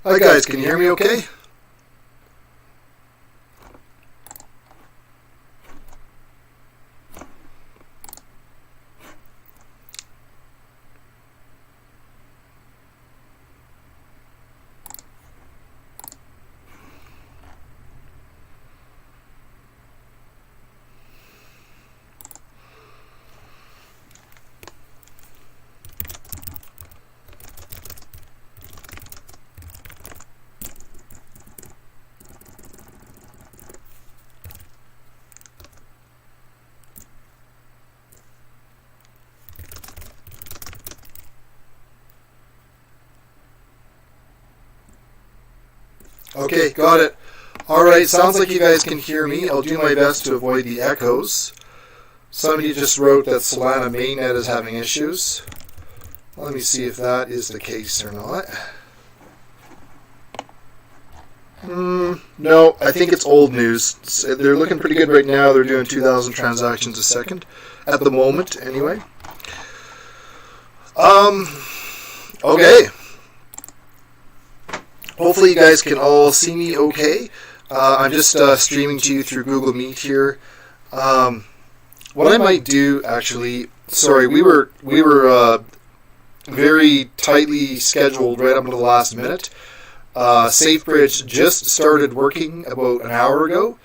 Hi guys, can you hear me okay? Okay, got it. Alright, sounds like you guys can hear me. I'll do my best to avoid the echoes. Somebody just wrote that Solana Mainnet is having issues. Let me see if that is the case or not. No, I think it's old news. They're looking pretty good right now. They're doing 2,000 transactions a second. At the moment, anyway. Okay. Hopefully you guys can all see me okay. I'm just streaming to you through Google Meet here. What I might do, actually, sorry, we were very tightly scheduled right up until the last minute. Safebridge just started working about an hour ago.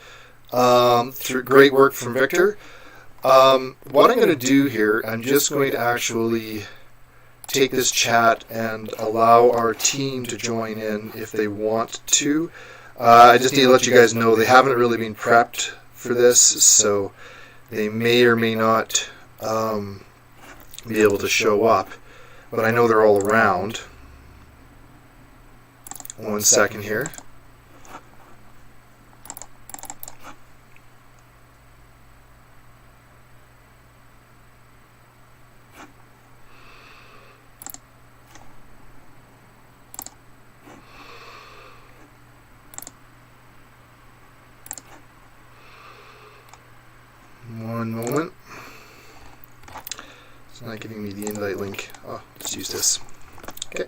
Through great work from Victor. What I'm going to do here, I'm just going to actually take this chat and allow our team to join in if they want to. I just need to let you guys know they haven't really been prepped for this, so they may or may not be able to show up. But I know they're all around. 1 second here. One moment. It's not giving me the invite link. Oh, let's use this. Okay.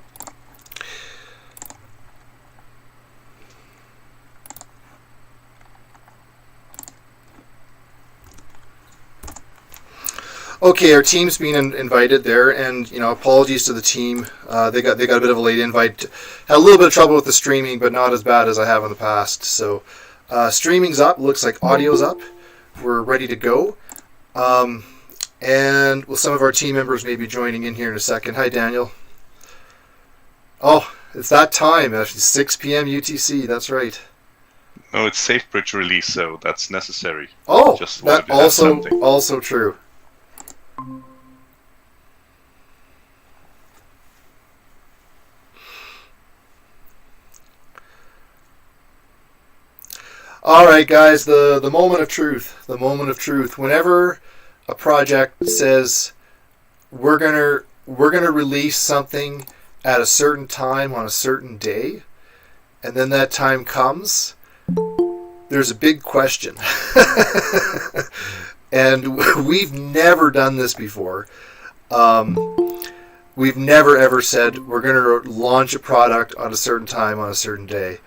Okay, our team's been invited there, and apologies to the team. They got a bit of a late invite. Had a little bit of trouble with the streaming, but not as bad as I have in the past. So, streaming's up. Looks like audio's up. We're ready to go. And some of our team members may be joining in here in a second. Hi, Daniel. Oh, it's that time. Actually, 6 p.m. UTC. That's right. No, it's Safebridge release, so that's necessary. Oh, just that also true. All right, guys, the moment of truth. The moment of truth. Whenever a project says we're gonna release something at a certain time on a certain day, and then that time comes, there's a big question. And we've never done this before. We've never ever said we're going to launch a product on a certain time on a certain day.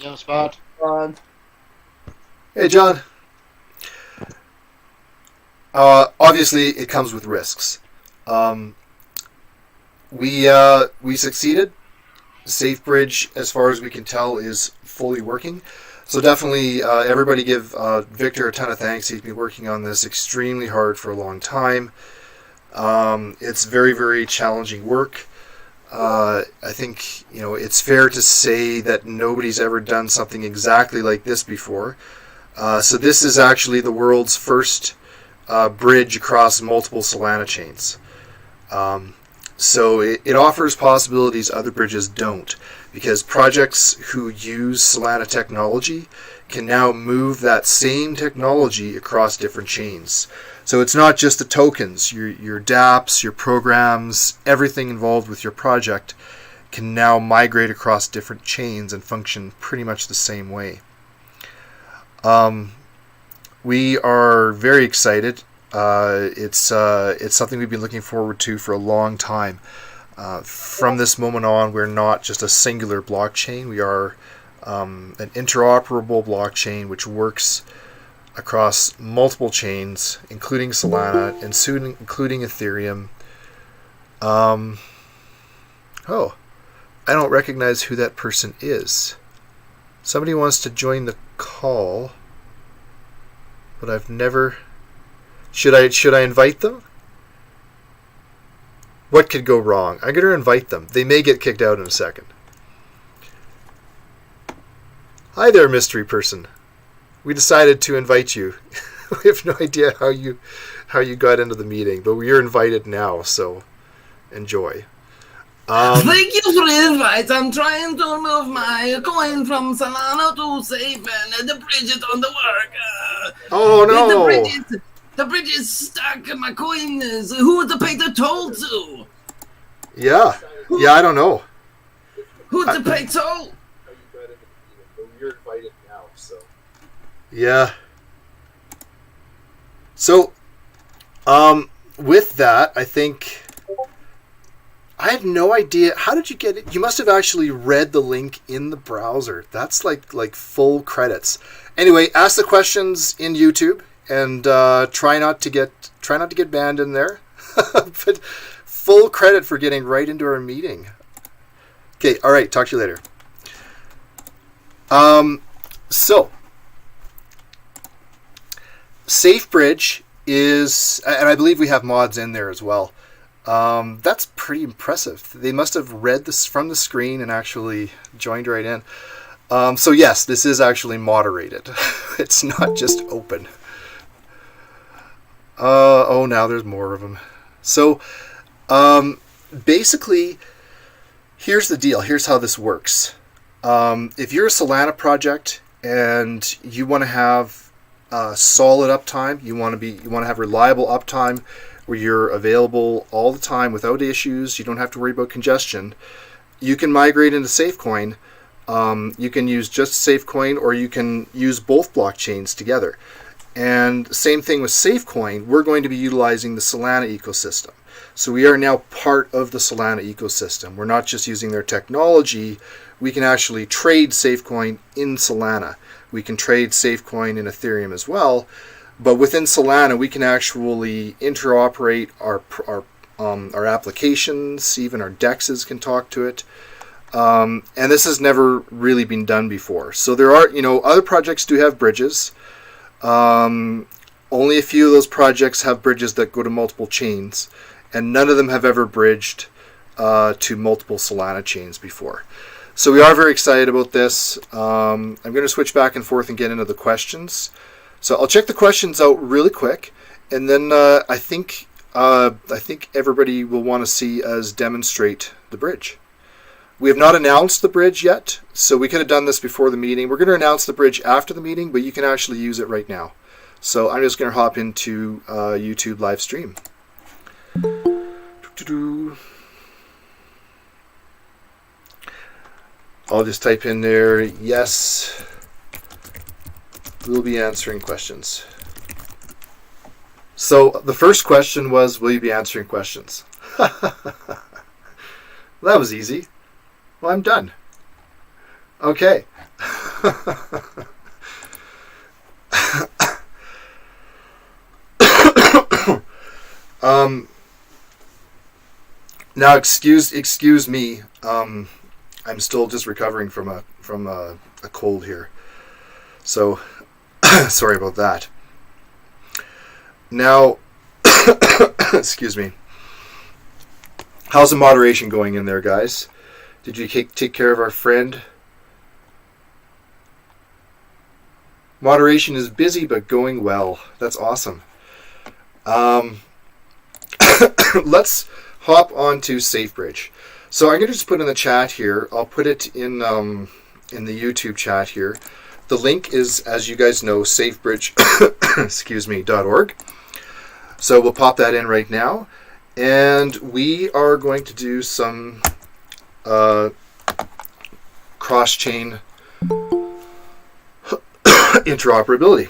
No spot. Hey, John. Obviously, it comes with risks. We succeeded. Safebridge, as far as we can tell, is fully working. So definitely, everybody give Victor a ton of thanks. He's been working on this extremely hard for a long time. It's very, very challenging work. I think it's fair to say that nobody's ever done something exactly like this before. So this is actually the world's first bridge across multiple Solana chains. So it offers possibilities other bridges don't, because projects who use Solana technology can now move that same technology across different chains. So it's not just the tokens, your dApps, your programs, everything involved with your project can now migrate across different chains and function pretty much the same way. We are very excited. It's something we've been looking forward to for a long time. From this moment on, we're not just a singular blockchain. We are an interoperable blockchain which works across multiple chains, including Solana and soon including Ethereum. Oh, I don't recognize who that person is. Somebody wants to join the call, but I've never... Should I invite them? What could go wrong? I'm going to invite them. They may get kicked out in a second. Hi there, mystery person. We decided to invite you. We have no idea how you got into the meeting, but you're invited now, so enjoy. Thank you for the invite. I'm trying to move my coin from Solana to Safe, and the bridge is on the work. Oh no! The bridge is stuck. My coin is... Who to pay the toll to? Yeah, I don't know. Who to pay toll? You're invited now, so. Yeah. So, with that, I think I have no idea. How did you get it? You must have actually read the link in the browser. That's like full credits. Anyway, ask the questions in YouTube and try not to get banned in there. But full credit for getting right into our meeting. Okay, all right. Talk to you later. So, Safebridge is, and I believe we have mods in there as well. That's pretty impressive. They must have read this from the screen and actually joined right in. So yes, this is actually moderated. It's not just open. Oh, now there's more of them. So, basically, here's the deal. Here's how this works. If you're a Solana project and you want to have solid uptime, you want to have reliable uptime where you're available all the time without issues, you don't have to worry about congestion, you can migrate into Safecoin. You can use just Safecoin, or you can use both blockchains together. And same thing with Safecoin, we're going to be utilizing the Solana ecosystem. So we are now part of the Solana ecosystem. We're not just using their technology. We can actually trade Safecoin in Solana. We can trade Safecoin in Ethereum as well. But within Solana, we can actually interoperate our applications. Even our DEXs can talk to it. And this has never really been done before. So there are, other projects do have bridges. Only a few of those projects have bridges that go to multiple chains, and none of them have ever bridged to multiple Solana chains before. So we are very excited about this. I'm going to switch back and forth and get into the questions. So I'll check the questions out really quick, and then I think everybody will want to see us demonstrate the bridge. We have not announced the bridge yet, so we could have done this before the meeting. We're going to announce the bridge after the meeting, but you can actually use it right now. So I'm just going to hop into YouTube live stream. I'll just type in there, yes, we'll be answering questions. So the first question was, will you be answering questions? That was easy. Well, I'm done. Okay. Now, excuse me. I'm still just recovering from a cold here, so sorry about that. Now, excuse me. How's the moderation going in there, guys? Did you take care of our friend? Moderation is busy but going well. That's awesome. Let's hop on to Safebridge. So I'm going to just put in the chat here. I'll put it in the YouTube chat here. The link is, as you guys know, safebridge .org. So we'll pop that in right now. And we are going to do some cross-chain interoperability.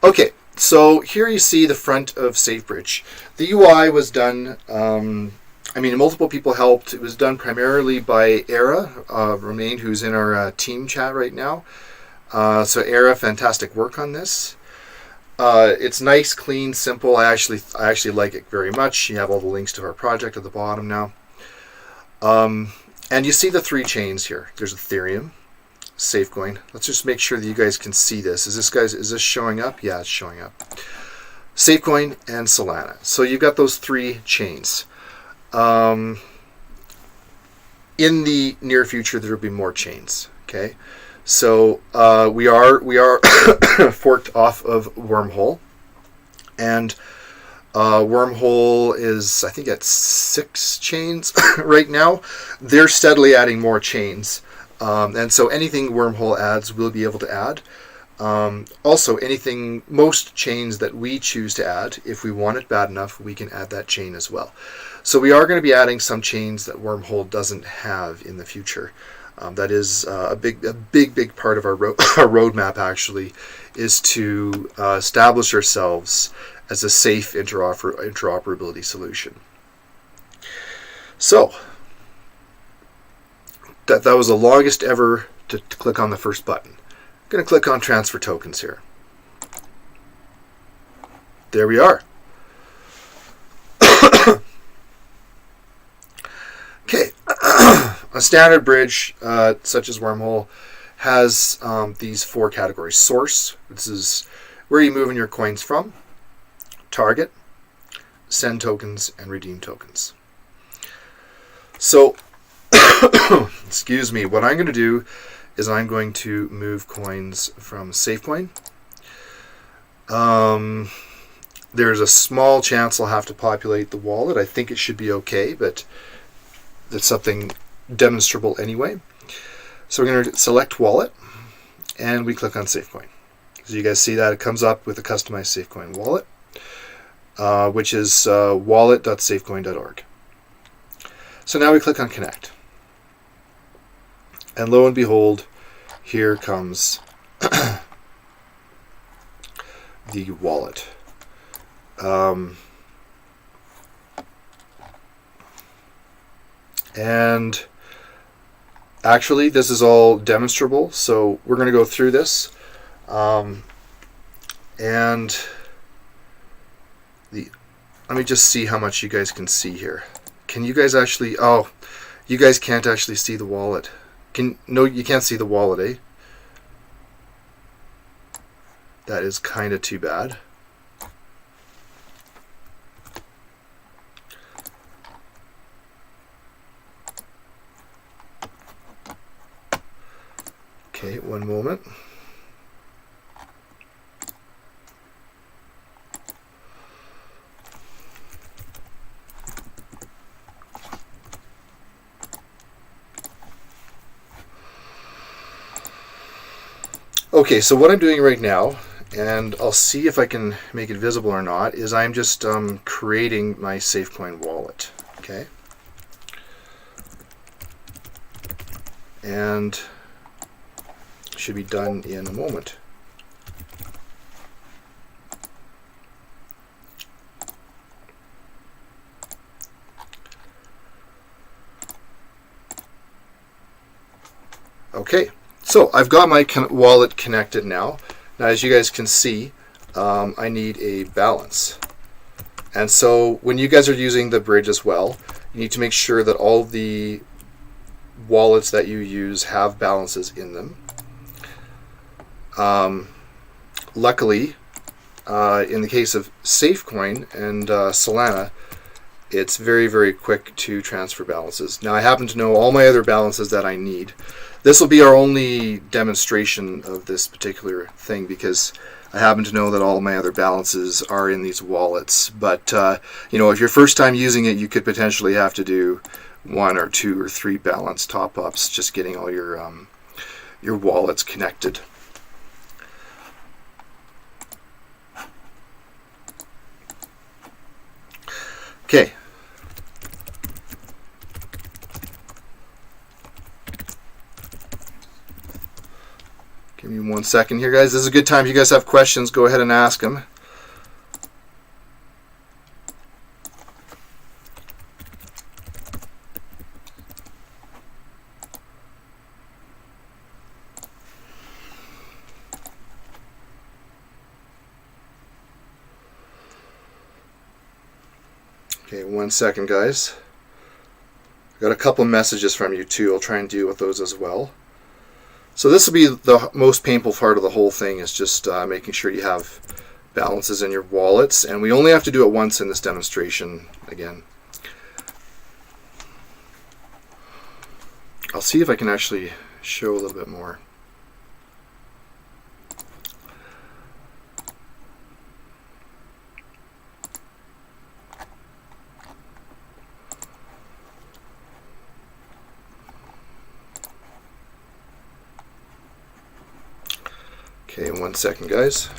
Okay, So here you see the front of Safebridge. The UI was done, multiple people helped. It was done primarily by Era, Romain, who's in our team chat right now. So Era, fantastic work on this. It's nice, clean, simple. I actually like it very much. You have all the links to our project at the bottom now. And you see the 3 chains here. There's Ethereum, Safecoin. Let's just make sure that you guys can see this. Is this showing up? Yeah, it's showing up. Safecoin and Solana. So you've got those 3 chains. In the near future, there will be more chains. Okay, so we are forked off of Wormhole, and Wormhole is, I think, at 6 chains right now. They're steadily adding more chains. And so anything Wormhole adds, we'll be able to add. Also, most chains that we choose to add, if we want it bad enough, we can add that chain as well. So we are going to be adding some chains that Wormhole doesn't have in the future. That is a big part of our roadmap, actually, is to establish ourselves as a safe interoperability solution. So that was the longest ever to click on the first button. I'm going to click on transfer tokens here. There we are. Okay, a standard bridge such as Wormhole has these 4 categories. Source, this is where you're moving your coins from. Target, send tokens, and redeem tokens. So, excuse me, what I'm going to do is I'm going to move coins from Safecoin. There's a small chance I'll have to populate the wallet. I think it should be okay, but it's something demonstrable anyway. So we're going to select wallet, and we click on Safecoin. So you guys see that it comes up with a customized Safecoin wallet, which is wallet.safecoin.org. So now we click on connect. And lo and behold, here comes the wallet. And actually, this is all demonstrable, so we're going to go through this. Let me just see how much you guys can see here. Can you guys actually... Oh, you guys can't actually see the wallet. No, you can't see the wallet, eh? That is kind of too bad. Okay, one moment. Okay, so what I'm doing right now, and I'll see if I can make it visible or not, is I'm just creating my Safecoin wallet. Okay. And should be done in a moment. Okay, so I've got my wallet connected now. Now, as you guys can see, I need a balance. And so when you guys are using the bridge as well, you need to make sure that all the wallets that you use have balances in them. Luckily, in the case of Safecoin and Solana, it's very, very quick to transfer balances. Now, I happen to know all my other balances that I need. This will be our only demonstration of this particular thing because I happen to know that all my other balances are in these wallets. But, if you're first time using it, you could potentially have to do 1 or 2 or 3 balance top-ups, just getting all your wallets connected. Okay. Give me 1 second here, guys. This is a good time. If you guys have questions, go ahead and ask them. Okay, 1 second, guys. Got a couple messages from you too. I'll try and deal with those as well. So this will be the most painful part of the whole thing, is just making sure you have balances in your wallets, and we only have to do it once in this demonstration again. I'll see if I can actually show a little bit more. Okay, 1 second, guys.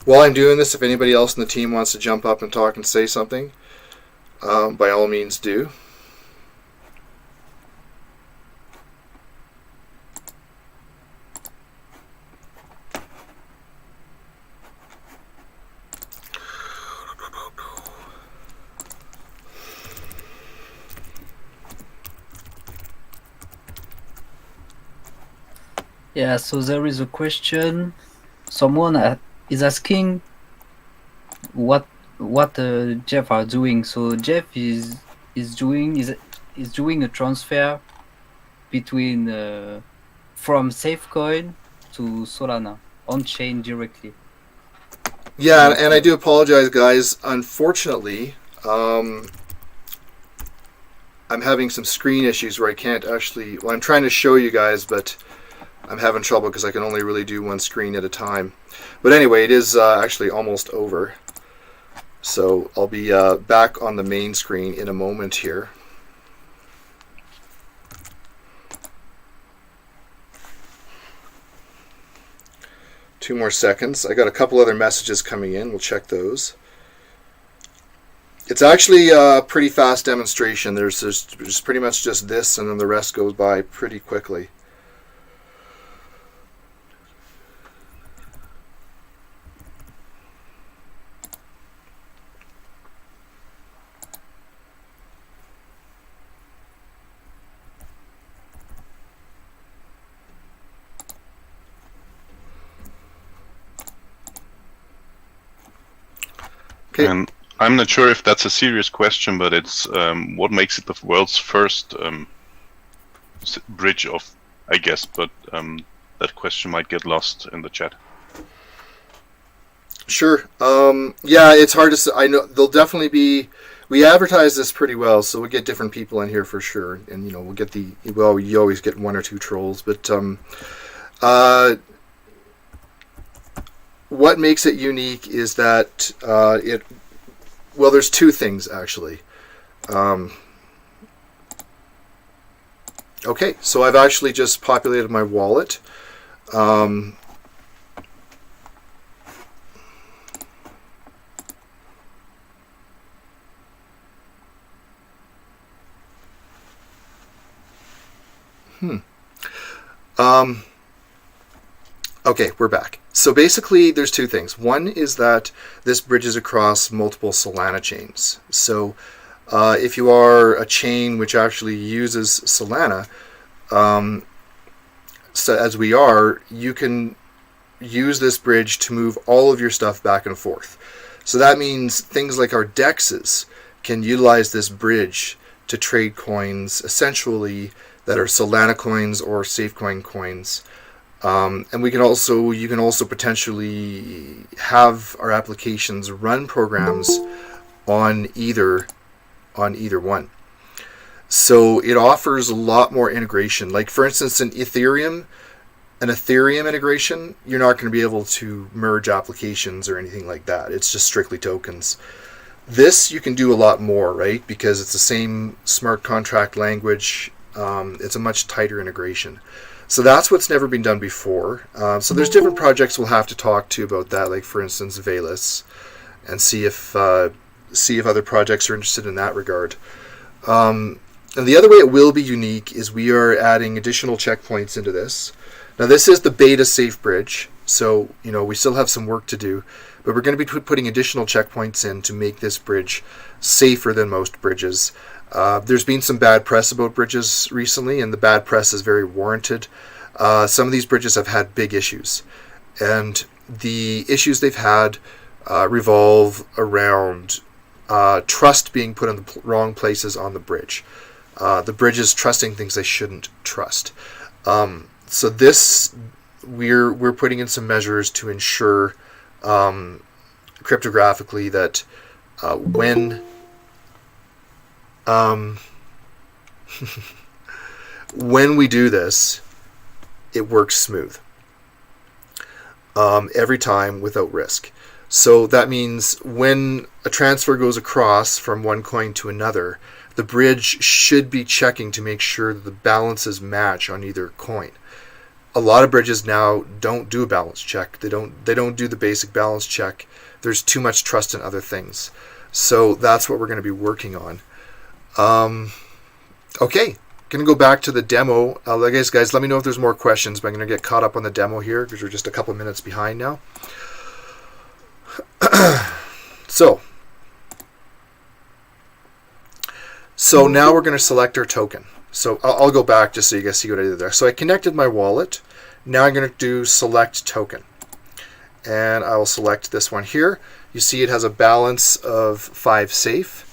While I'm doing this, if anybody else in the team wants to jump up and talk and say something, by all means do. Yeah, so there is a question. Someone is asking what Jeff are doing. So Jeff is doing a transfer between from Safecoin to Solana on chain directly. Yeah, and I do apologize, guys. Unfortunately, I'm having some screen issues where I can't actually. Well, I'm trying to show you guys, but I'm having trouble because I can only really do one screen at a time. But anyway, it is actually almost over. So I'll be back on the main screen in a moment here. Two more seconds. I got a couple other messages coming in. We'll check those. It's actually a pretty fast demonstration. There's pretty much just this, and then the rest goes by pretty quickly. Okay. And I'm not sure if that's a serious question, but it's what makes it the world's first bridge of, I guess, but that question might get lost in the chat. Sure. Yeah, it's hard to say. I know there'll definitely be. We advertise this pretty well, so we'll get different people in here for sure, and we'll get the. Well, you always get one or two trolls, but what makes it unique is that well, there's two things actually. Okay, so I've actually just populated my wallet. Okay, we're back. So basically, there's two things. One is that this bridges across multiple Solana chains. So if you are a chain which actually uses Solana, so as we are, you can use this bridge to move all of your stuff back and forth. So that means things like our DEXs can utilize this bridge to trade coins, essentially, that are Solana coins or Safecoin coins. And you can also potentially have our applications run programs on either one. So it offers a lot more integration. Like for instance, an Ethereum integration, you're not going to be able to merge applications or anything like that. It's just strictly tokens. This you can do a lot more, right? Because it's the same smart contract language. It's a much tighter integration. So that's what's never been done before. So there's different projects we'll have to talk to about that, like for instance Velas, and see if other projects are interested in that regard. And the other way it will be unique is we are adding additional checkpoints into this. Now this is the beta Safebridge, so we still have some work to do, but we're going to be putting additional checkpoints in to make this bridge safer than most bridges. There's been some bad press about bridges recently, and the bad press is very warranted. Some of these bridges have had big issues, and the issues they've had revolve around trust being put in the wrong places on the bridge. The bridge is trusting things they shouldn't trust. So this, we're putting in some measures to ensure cryptographically that when when we do this, it works smooth every time without risk. So that means when a transfer goes across from one coin to another, the bridge should be checking to make sure that the balances match on either coin. A lot of bridges now don't do a balance check. They don't do the basic balance check. There's too much trust in other things. So that's what we're going to be working on. Okay, going to go back to the demo. Guys, let me know if there's more questions, but I'm going to get caught up on the demo here because we're just a couple minutes behind now. So now we're going to select our token. So I'll go back just so you guys see what I did there. So I connected my wallet. Now I'm going to do select token. And I will select this one here. You see it has a balance of 5 safe.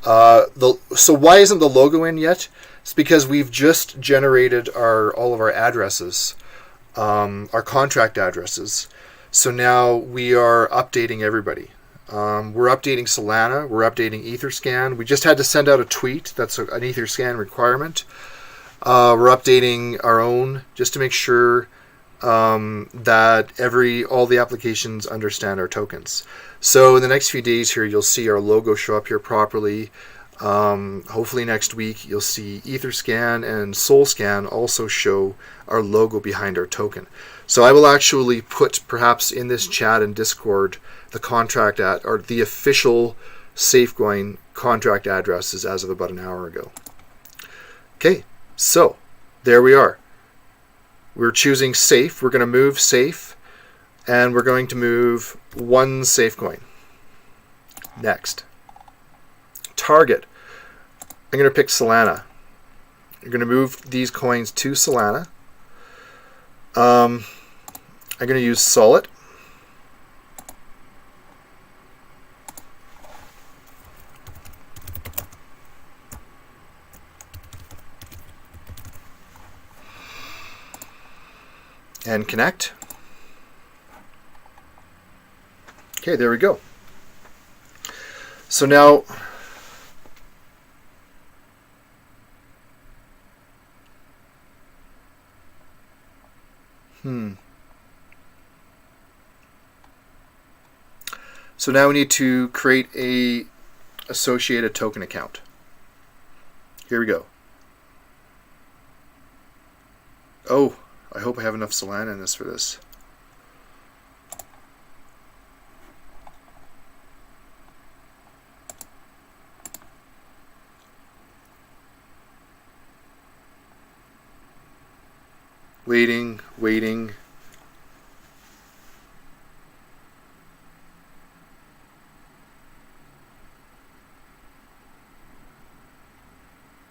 So why isn't the logo in yet? It's because we've just generated all of our addresses, our contract addresses. So now we are updating everybody. We're updating Solana. We're updating Etherscan. We just had to send out a tweet. That's an Etherscan requirement. We're updating our own just to make sure that all the applications understand our tokens. So in the next few days here, you'll see our logo show up here properly. Hopefully next week, you'll see Etherscan and SolScan also show our logo behind our token. So I will actually put perhaps in this chat and Discord the contract or the official Safecoin contract addresses as of about an hour ago. Okay, so there we are. We're choosing safe. We're going to move safe, and we're going to move one Safecoin. Next. Target. I'm going to pick Solana. You're going to move these coins to Solana. I'm going to use Solid. And connect. Okay, there we go. So now So now we need to create a associated token account. Here we go. Oh, I hope I have enough Solana in this for this. Waiting.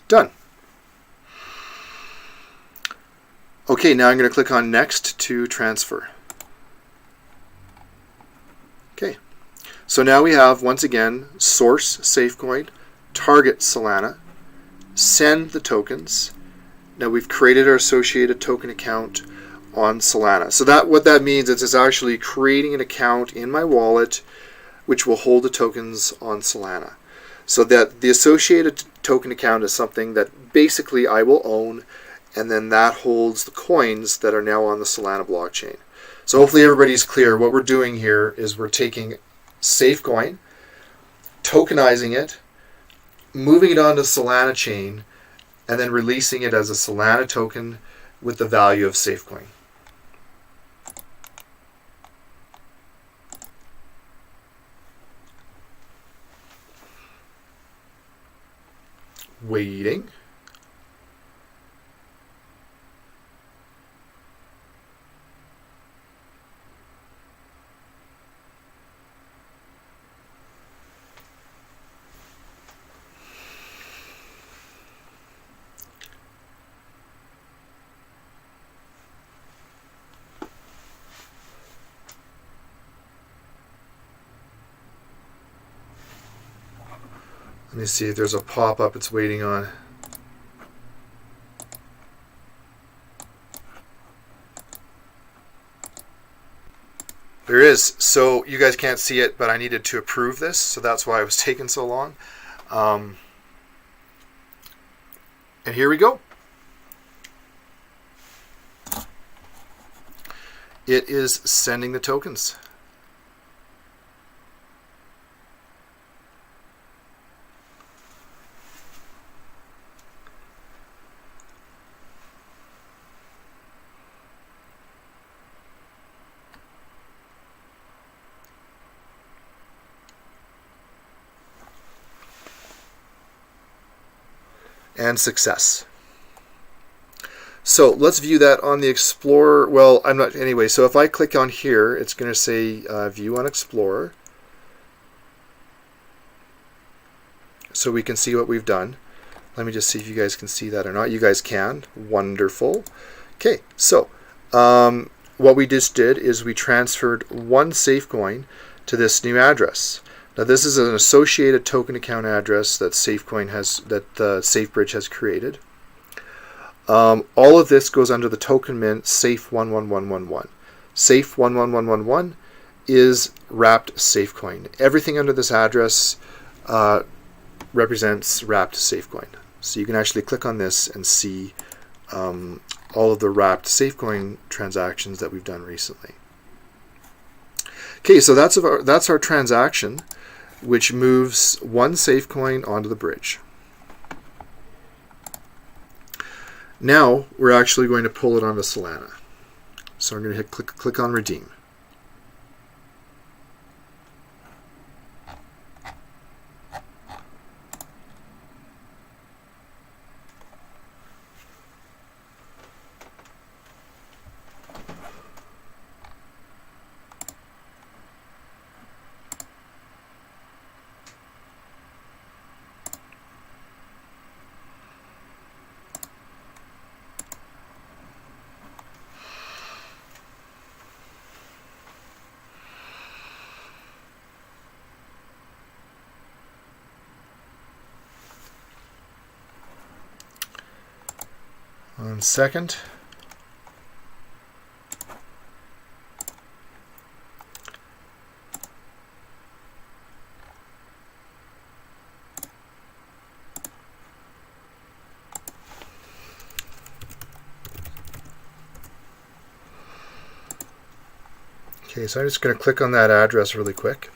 Done. Okay, now I'm going to click on Next to transfer. Okay, so now we have, once again, source Safecoin, target Solana, send the tokens. Now we've created our associated token account on Solana. So what that means is it's actually creating an account in my wallet which will hold the tokens on Solana. So that the associated token account is something that basically I will own, and then that holds the coins that are now on the Solana blockchain. So hopefully everybody's clear. What we're doing here is we're taking Safecoin, tokenizing it, moving it onto Solana chain, and then releasing it as a Solana token with the value of Safecoin. Waiting. Let me see if there's a pop-up it's waiting on. There is. So you guys can't see it, but I needed to approve this, so that's why it was taking so long. And here we go. It is sending the tokens. And success. So let's view that on the Explorer. Well, I'm not anyway. So if I click on here, it's going to say view on Explorer. So we can see what we've done. Let me just see if you guys can see that or not. You guys can. Wonderful. Okay, so what we just did is we transferred one Safecoin to this new address. Now this is an associated token account address that Safecoin has, that Safebridge has created. All of this goes under the token mint Safe11111. Safe11111 is wrapped Safecoin. Everything under this address represents wrapped Safecoin. So you can actually click on this and see all of the wrapped Safecoin transactions that we've done recently. Okay, so that's our transaction, which moves one Safecoin onto the bridge. Now we're actually going to pull it onto Solana. So I'm going to hit click on redeem. One second. Okay, so I'm just going to click on that address really quick.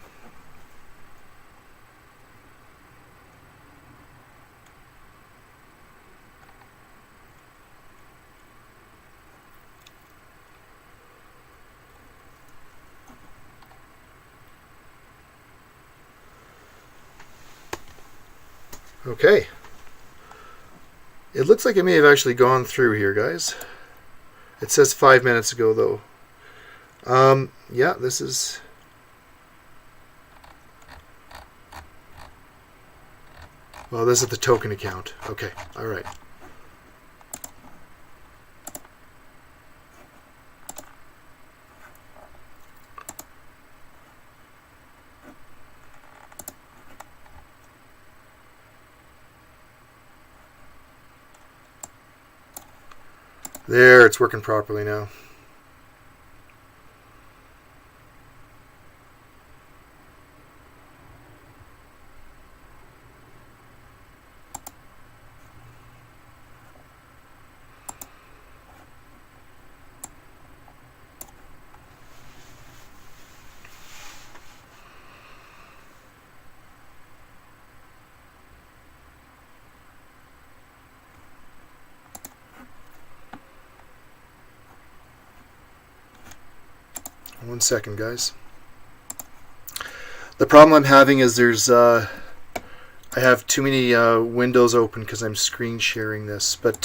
Okay. It looks like it may have actually gone through here, guys. It says 5 minutes ago, though. Yeah, this is... Well, this is the token account. Okay, all right. There, it's working properly now. One second, guys. The problem I'm having is there's I have too many windows open because I'm screen sharing this. But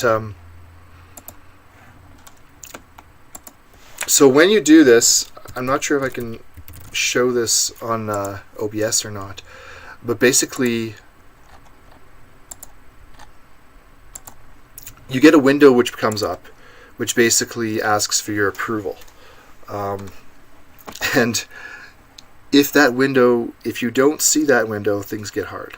so when you do this, I'm not sure if I can show this on OBS or not. But basically, you get a window which comes up, which basically asks for your approval. And if you don't see that window, things get hard.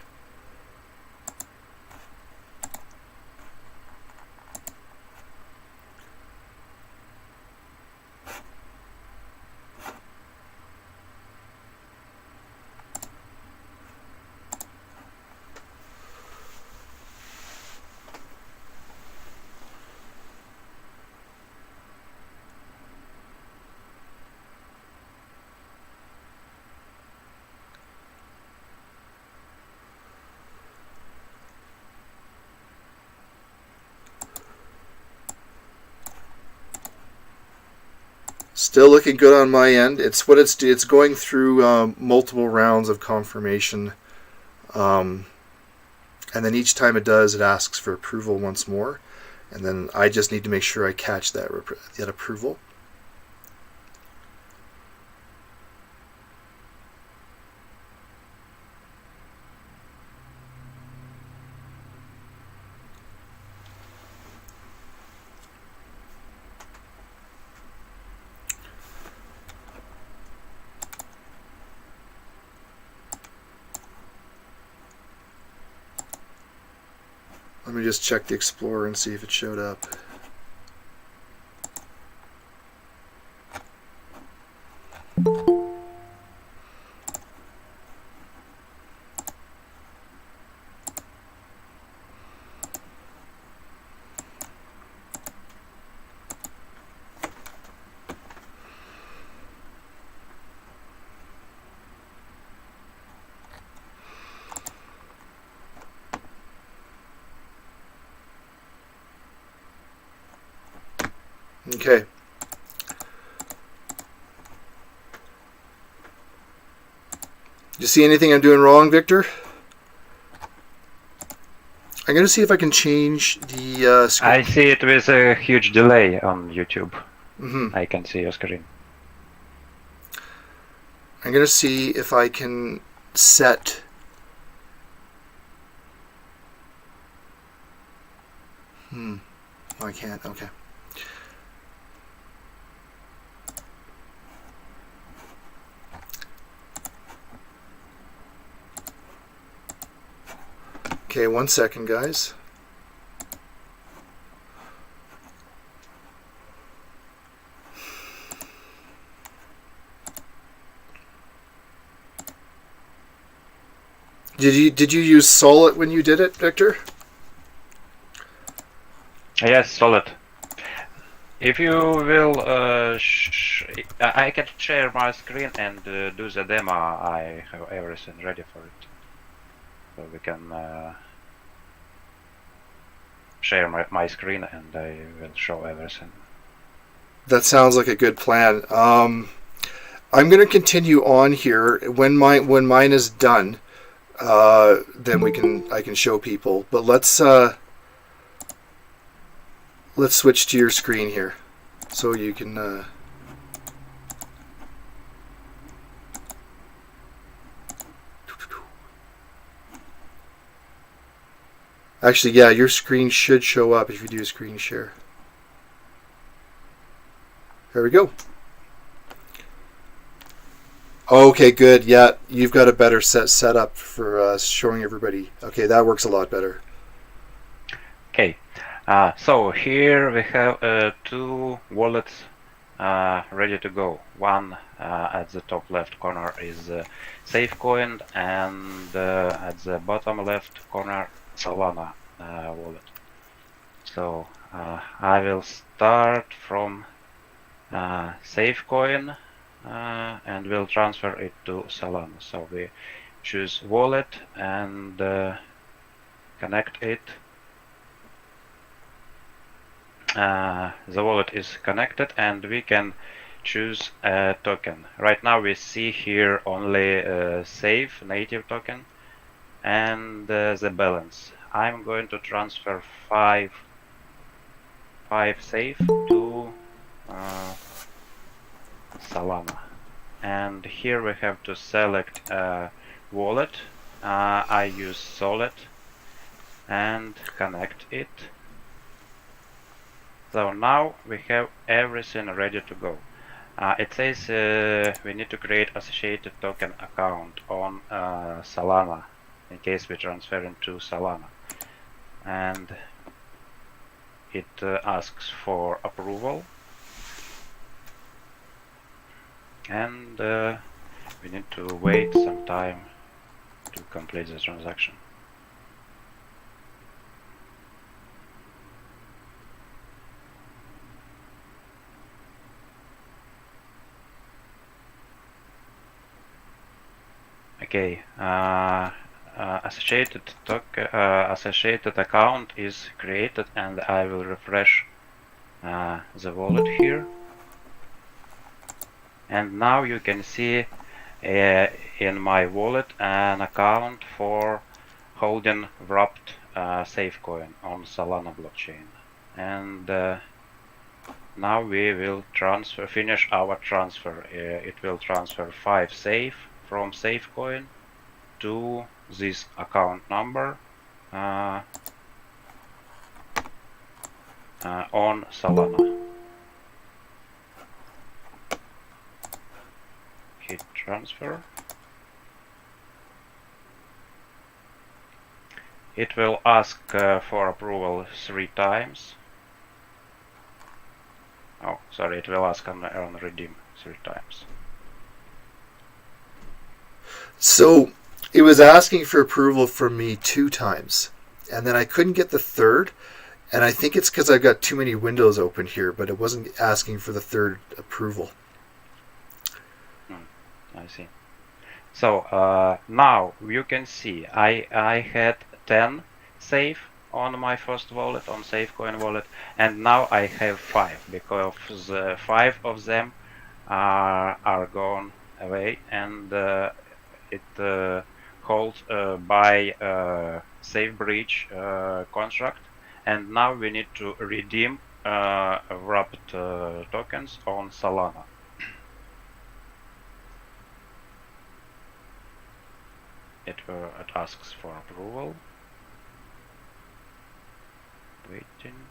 Still looking good on my end. It's going through multiple rounds of confirmation, and then each time it does, it asks for approval once more, and then I just need to make sure I catch that approval. Let me just check the Explorer and see if it showed up. Okay. You see anything I'm doing wrong, Victor? I'm going to see if I can change the screen. I see it with a huge delay on YouTube. Mm-hmm. I can see your screen. I'm going to see if I can set... Oh, I can't. Okay. Okay, 1 second, guys. Did you use Solid when you did it, Victor? Yes, solid. If you will, I can share my screen and do the demo. I have everything ready for it. So we can share my screen and I will show everything. That sounds like a good plan. I'm going to continue on here. When mine is done, then I can show people. But let's switch to your screen here, so you can. Actually, yeah, your screen should show up if you do a screen share. There we go. Okay, good. Yeah, you've got a better set up for showing everybody. Okay, that works a lot better. Okay, so here we have two wallets ready to go. One at the top left corner is Safecoin, and at the bottom left corner Solana wallet. So I will start from Safecoin and will transfer it to Solana. So we choose wallet and connect it. The wallet is connected and we can choose a token. Right now we see here only Safe native token and the balance. I'm going to transfer 5 Safe to Solana, and here we have to select a wallet. I use Solid and connect it. So now we have everything ready to go. It says we need to create associated token account on Solana in case we transfer into Solana, and it asks for approval, and we need to wait some time to complete the transaction. Okay, associated account is created, and I will refresh the wallet here. And now you can see in my wallet an account for holding wrapped Safecoin on Solana blockchain. And now we will finish our transfer. It will transfer 5 Safe from Safecoin to this account number on Solana. Hit transfer. It will ask for approval 3 times. Oh, sorry, it will ask on redeem 3 times. So it was asking for approval from me 2 times, and then I couldn't get the third, and I think it's because I've got too many windows open here, but it wasn't asking for the third approval. I see. So now you can see I had 10 Safe on my first wallet, on Safecoin wallet, and now I have 5 because the 5 of them are gone away, and it holds by Safebridge contract, and now we need to redeem wrapped tokens on Solana. It asks for approval. Waiting.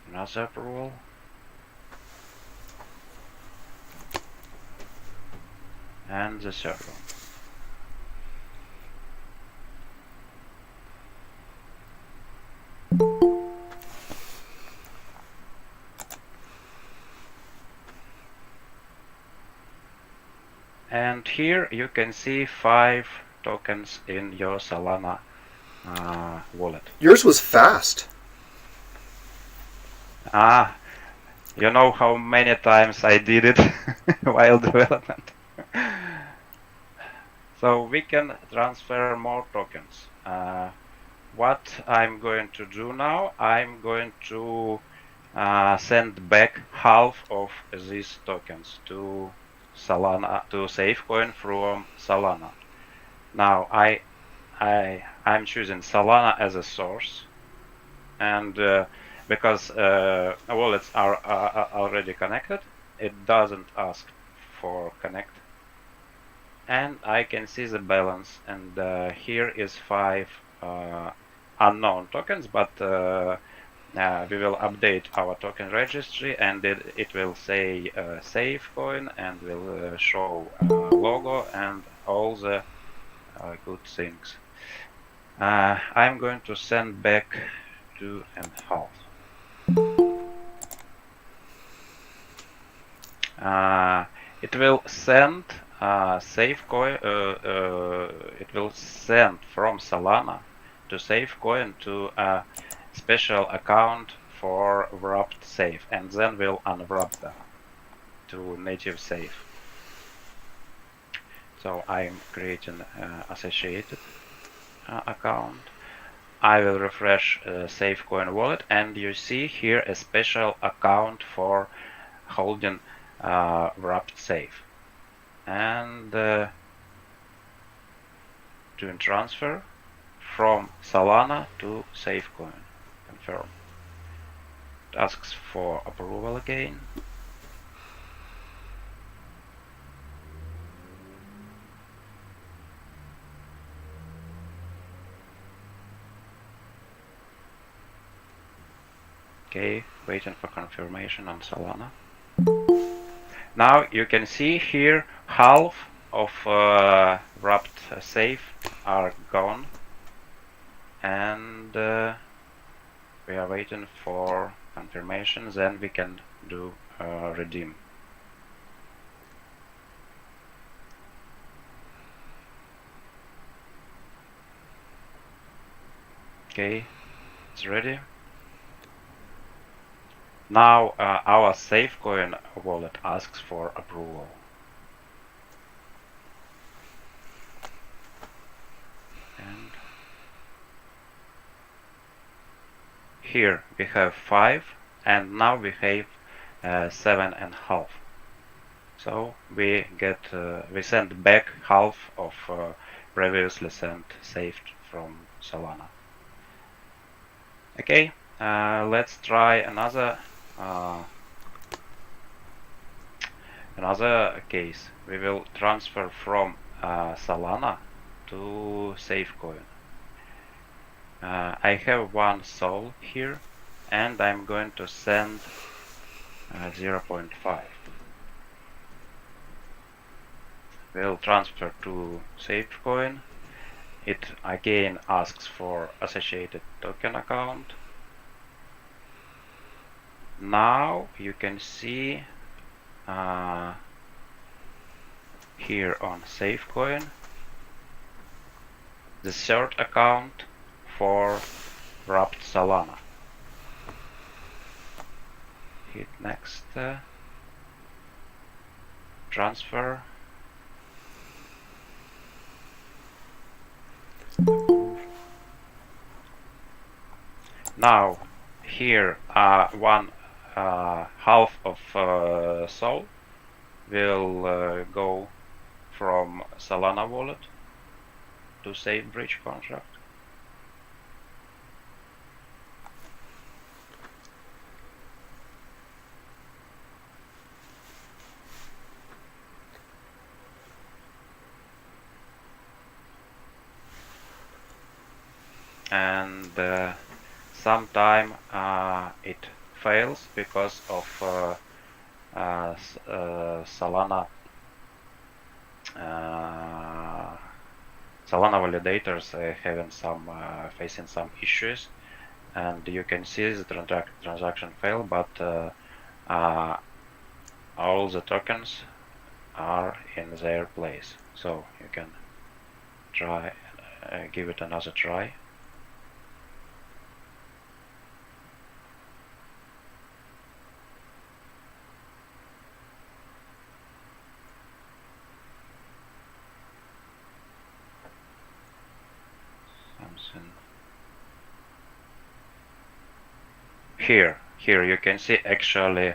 Another approval. And the third one. And here you can see 5 tokens in your Solana wallet. Yours was fast. You know how many times I did it while development. So we can transfer more tokens. What I'm going to do now, I'm going to send back half of these tokens to Solana, to Safecoin from Solana. Now I'm choosing Solana as a source, and because wallets are already connected, it doesn't ask for connect, and I can see the balance, and here is 5 unknown tokens, but we will update our token registry, and it will say Safecoin, and will show logo and all the good things. I'm going to send back 2.5. It will send Safecoin. It will send from Solana to Safecoin to a special account for wrapped Safe, and then we'll unwrap them to native Safe. So I'm creating associated account. I will refresh Safecoin wallet, and you see here a special account for holding wrapped Safe, and doing transfer from Solana to Safecoin. Confirm. It asks for approval again. Okay, waiting for confirmation on Solana. Now you can see here half of wrapped Safe are gone, and we are waiting for confirmation, then we can do redeem. Okay, it's ready. Now our Safecoin wallet asks for approval. And here we have 5, and now we have 7.5. So we send back half of previously saved from Solana. Okay, let's try another case. We will transfer from Solana to Safecoin. I have 1 Sol here, and I'm going to send 0.5. We'll transfer to Safecoin. It again asks for associated token account. Now you can see here on Safecoin the third account for wrapped Solana. Hit next, transfer. Now here one half of Sol will go from Solana wallet to Safebridge contract. And sometime it fails because of Solana validators facing some issues, and you can see the transaction fail, but all the tokens are in their place, so you can try give it another try. Here you can see actually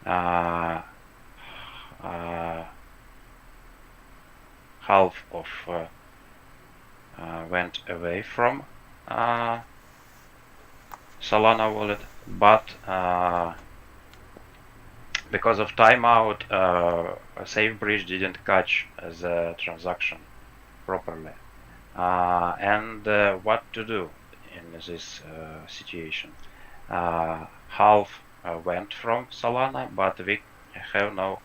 half of went away from Solana wallet, but because of timeout, Safebridge didn't catch the transaction properly. And what to do in this situation? Half went from Solana, but we have no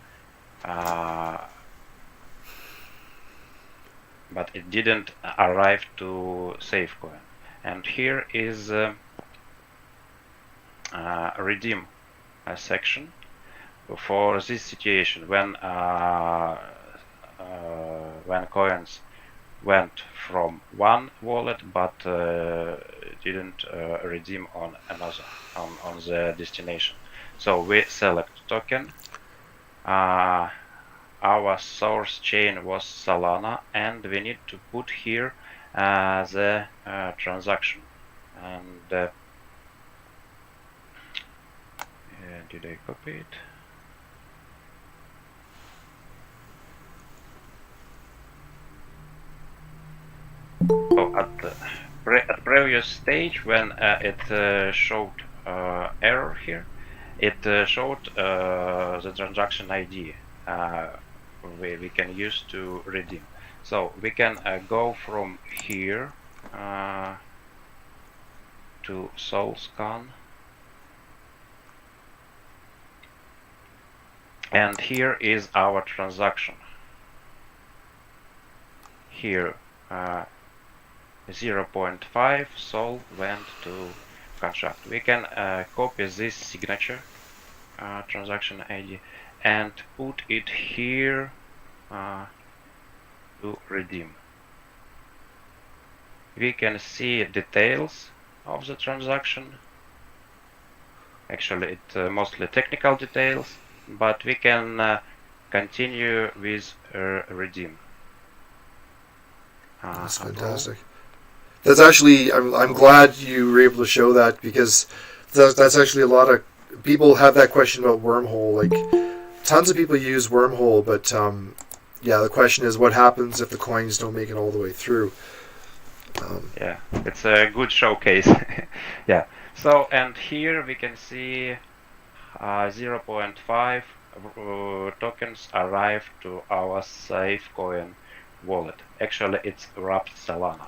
but it didn't arrive to Safecoin. And here is redeem section for this situation when coins went from one wallet but didn't redeem on another on the destination. So we select token. Our source chain was Solana, and we need to put here the transaction. And did I copy it? Oh, at previous stage when it showed error here, it showed the transaction ID we can use to redeem. So we can go from here to Sol scan, and here is our transaction. Here 0.5 Sol went to contract. We can copy this signature transaction ID and put it here to redeem. We can see details of the transaction. Actually, it's mostly technical details, but we can continue with redeem. That's fantastic. That's actually, I'm glad you were able to show that, because that's actually a lot of people have that question about wormhole. Like, tons of people use wormhole, but yeah, the question is what happens if the coins don't make it all the way through. Yeah, it's a good showcase. Yeah. So, and here we can see 0.5 tokens arrived to our Safecoin wallet. Actually, it's wrapped Solana.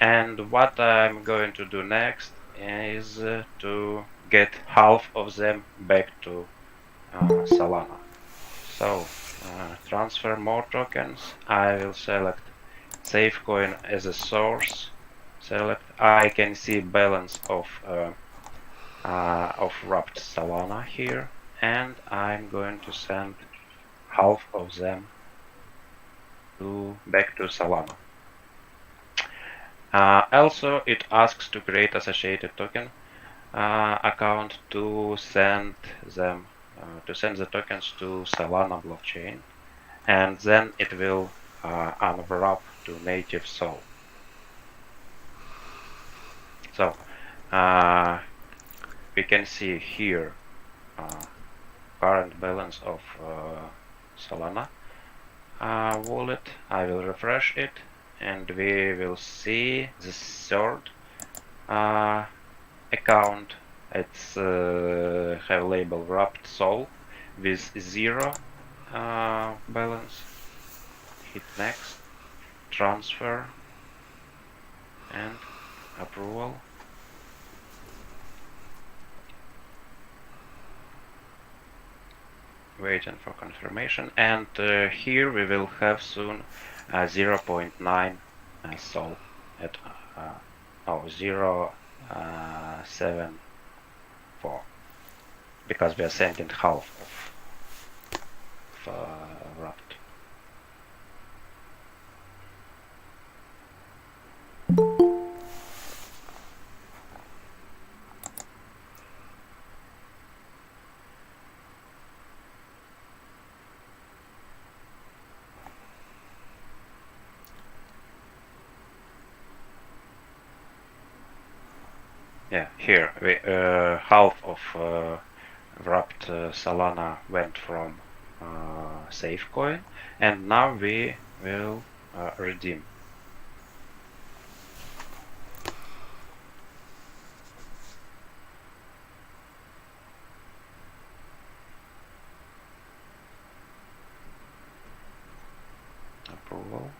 And what I'm going to do next is to get half of them back to Solana. So, transfer more tokens. I will select Safecoin as a source. Select. I can see balance of wrapped Solana here, and I'm going to send half of them back to Solana. Also, it asks to create associated token account to send them the tokens to Solana blockchain, and then it will unwrap to native Sol. So we can see here current balance of Solana wallet. I will refresh it, and we will see the third account. It's have label wrapped Sol with 0 balance. Hit next, transfer, and approval. Waiting for confirmation, and here we will have soon 0.9 Sol at 0.74, because we are sending half of wrapped. Yeah, here we half of wrapped Solana went from Safecoin, and now we will redeem. Approval.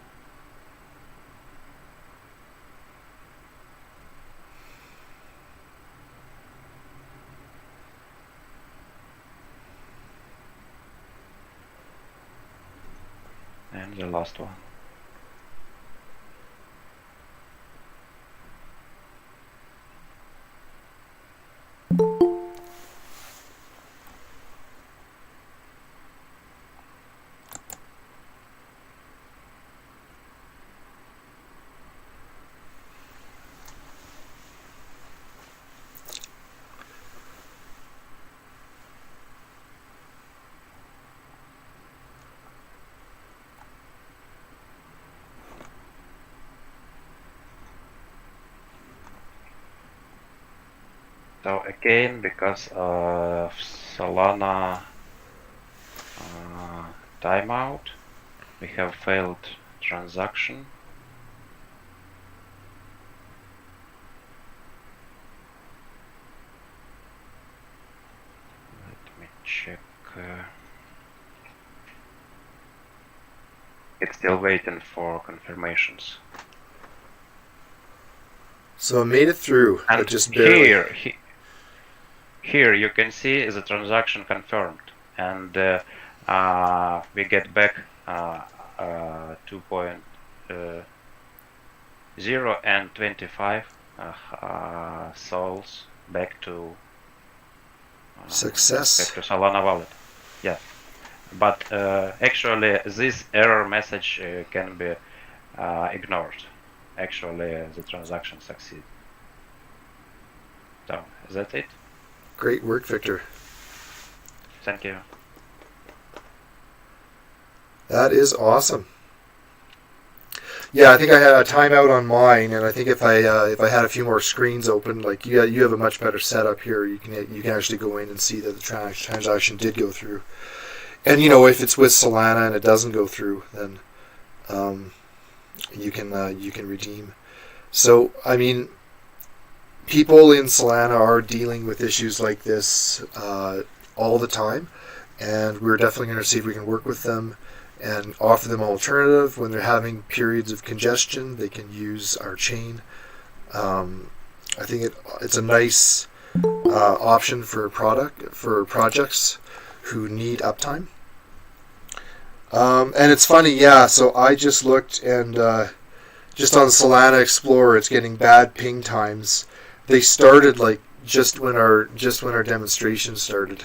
And the last one. So again, because of Solana timeout, we have failed transaction. Let me check. It's still waiting for confirmations. So it made it through, And but just barely. Here you can see the transaction confirmed, and we get back 2.0 and 25 sols back to Success. back to Solana wallet. Yeah, but actually this error message can be ignored. Actually, the transaction succeeds. So that's it. Great work, Victor. Thank you. That is awesome. Yeah, I think I had a timeout on mine, and I think if I had a few more screens open, like you have a much better setup here. You can actually go in and see that the transaction did go through. And if it's with Solana and it doesn't go through, then you can redeem. So I mean, people in Solana are dealing with issues like this all the time, and we're definitely going to see if we can work with them and offer them an alternative when they're having periods of congestion. They can use our chain. I think it's a nice option for projects who need uptime. And it's funny, yeah. So I just looked, and just on Solana Explorer, it's getting bad ping times. They started like just when our demonstration started,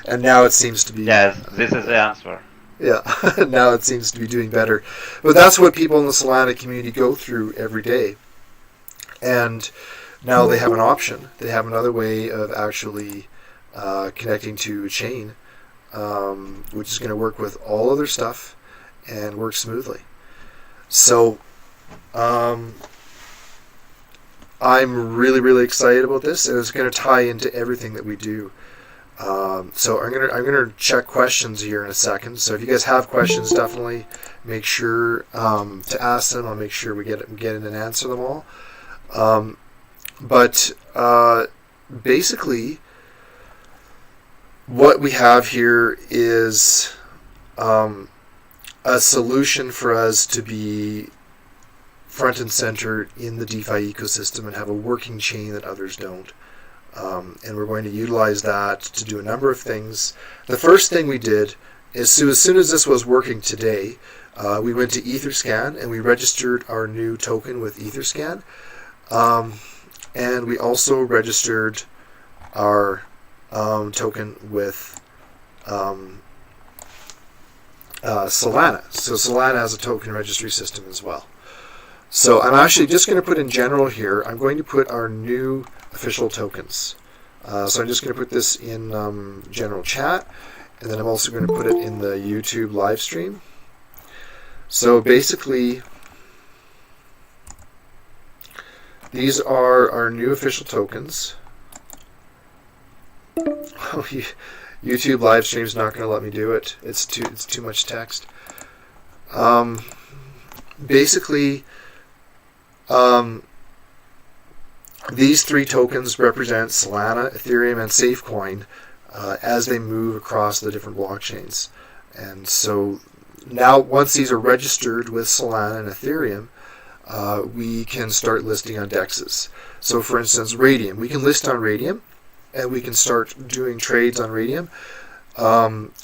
and now it seems to be. Yes, this is the answer. Yeah, now it seems to be doing better. But that's what people in the Solana community go through every day. And now they have an option. They have another way of actually connecting to a chain, which is going to work with all other stuff and work smoothly. So I'm really, really excited about this, and it's going to tie into everything that we do. So I'm gonna check questions here in a second. So if you guys have questions, definitely make sure to ask them. I'll make sure we get in and answer them all. But basically, what we have here is a solution for us to be front and center in the DeFi ecosystem and have a working chain that others don't. And we're going to utilize that to do a number of things. The first thing we did is, as soon as this was working today, we went to Etherscan and we registered our new token with Etherscan. And we also registered our token with Solana. So Solana has a token registry system as well. So I'm actually just going to put in general here, I'm going to put our new official tokens. So I'm just going to put this in general chat, and then I'm also going to put it in the YouTube live stream. So basically, these are our new official tokens. Oh, YouTube live stream is not going to let me do it. It's too much text. Basically, these three tokens represent Solana, Ethereum, and Safecoin as they move across the different blockchains. And so now, once these are registered with Solana and Ethereum, we can start listing on DEXs. So for instance, Radium. We can list on Radium, and we can start doing trades on Radium.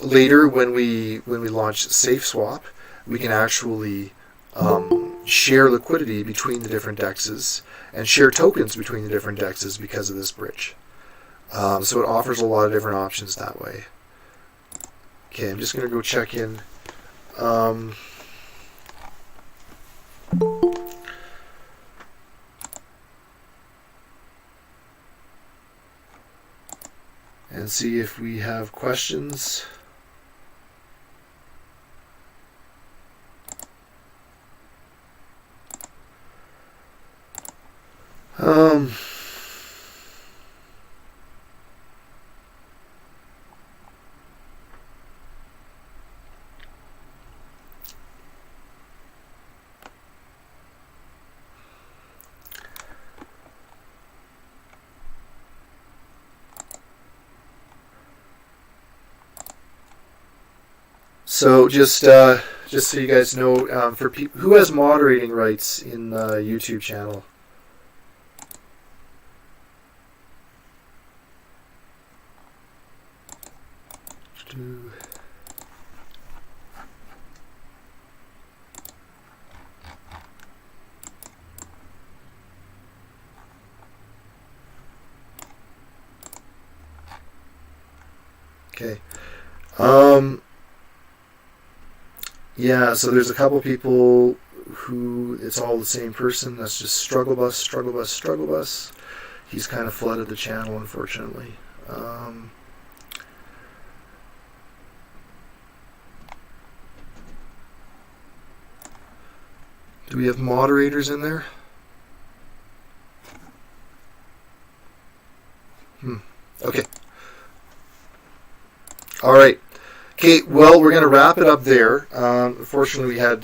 Later, when we launch SafeSwap, we can actually share liquidity between the different DEXs and share tokens between the different DEXs because of this bridge. So it offers a lot of different options that way. Okay, I'm just going to go check in. And see if we have questions. So just so you guys know, for people who has moderating rights in the YouTube channel. Okay. Yeah, so there's a couple people who it's all the same person. That's just Struggle Bus. He's kind of flooded the channel, unfortunately. Do we have moderators in there? Okay. All right. Okay. Well, we're going to wrap it up there. Unfortunately, we had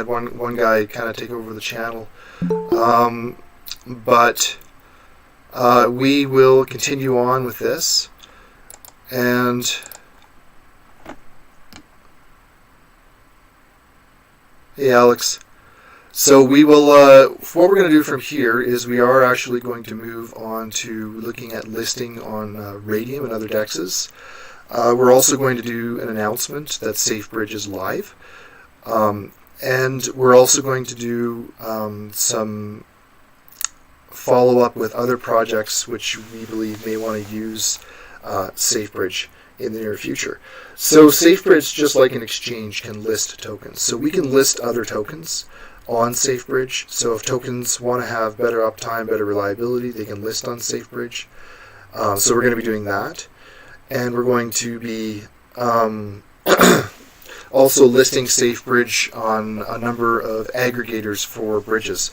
one guy kind of take over the channel, but we will continue on with this, and hey, Alex. So we will, what we're going to do from here is we are actually going to move on to looking at listing on Radium and other DEXs. We're also going to do an announcement that Safebridge is live. And we're also going to do some follow-up with other projects which we believe may want to use Safebridge in the near future. So Safebridge, just like an exchange, can list tokens. So we can list other tokens on Safebridge. So if tokens want to have better uptime, better reliability, they can list on Safebridge. So we're going to be doing that. And we're going to be also listing Safebridge on a number of aggregators for bridges.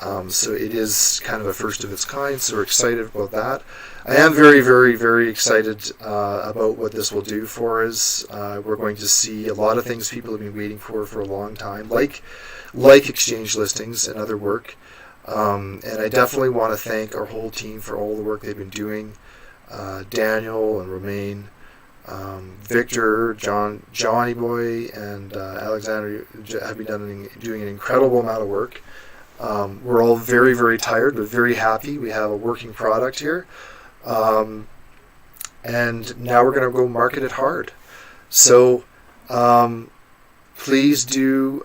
So it is kind of a first of its kind, so we're excited about that. I am very, very, very excited about what this will do for us. We're going to see a lot of things people have been waiting for a long time, like exchange listings and other work. And I definitely want to thank our whole team for all the work they've been doing. Daniel and Romain, Victor, Johnny Boy, and Alexander have been doing an incredible amount of work. We're all very, very tired, but very happy. We have a working product here. And now we're going to go market it hard. So please do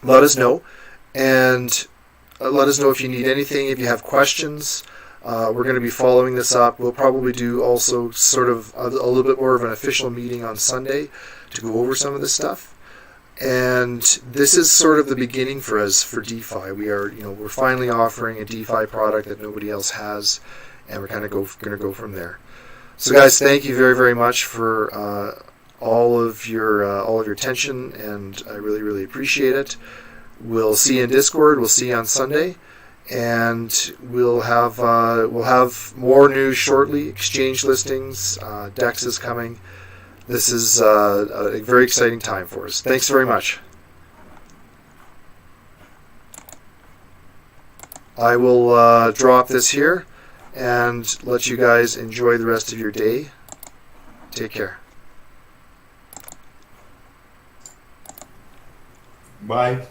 let us know. And let us know if you need anything, if you have questions. We're going to be following this up. We'll probably do also sort of a little bit more of an official meeting on Sunday to go over some of this stuff. And this is sort of the beginning for us for DeFi. We're finally offering a DeFi product that nobody else has, and we're kind of going to go from there. So, guys, thank you very, very much for all of your attention, and I really, really appreciate it. We'll see you in Discord. We'll see you on Sunday, and we'll have more news shortly. Exchange listings, DEX is coming. This is a very exciting time for us. Thanks very much. I will drop this here and let you guys enjoy the rest of your day. Take care. Bye.